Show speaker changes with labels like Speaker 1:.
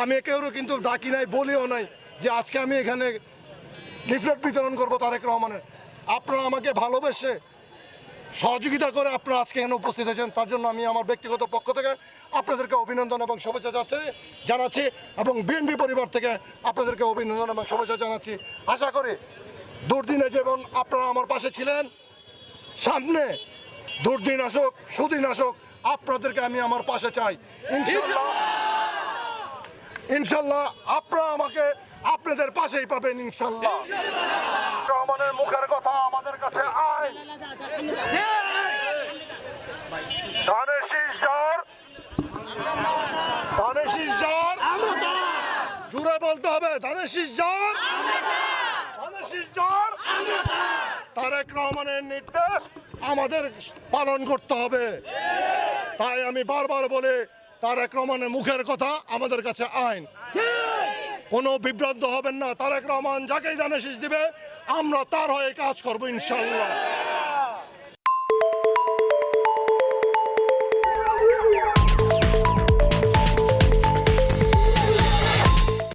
Speaker 1: আমি কেউরও কিন্তু ডাকি নাই, বলিও নাই যে আজকে আমি এখানে লিফলেট বিতরণ করবো তারেক রহমানের। আপনারা আমাকে ভালোবেসে সহযোগিতা করে আপনারা আজকে এখানে উপস্থিত হয়েছেন, তার জন্য আমি আমার ব্যক্তিগত পক্ষ থেকে আপনাদেরকে অভিনন্দন এবং শুভেচ্ছা জানাচ্ছি এবং বিএনপি পরিবার থেকে আপনাদেরকে অভিনন্দন এবং শুভেচ্ছা জানাচ্ছি। আশা করি দুর্দিনে যেমন আপনারা আমার পাশে ছিলেন, সামনে দুর্দিন আসুক সুদিন আসুক আপনাদেরকে আমি আমার পাশে চাই ইনশাল্লাহ। ইনশাল্লাহ আপনারা আমাকে আপনাদের পাশেই পাবেন ইনশাল্লাহ। রহমানের মুখের কথা আমাদের কাছে আয়, ধানের শীষ যার, ধানের শীষ যার, জুড়ে বলতে হবে ধানের শীষ যার, ধানের শীষ যার। তারেক রহমানের নির্দেশ আমাদের পালন করতে হবে। তাই আমি বারবার বলে তারেক রহমানের মুখের কথা আমাদের কাছে আইন। কোনো বিভ্রান্ত হবেন না, তারেক রহমান যাকেই ধানের শীষ দিবে আমরা তার হয়ে কাজ করবো ইনশাল্লাহ।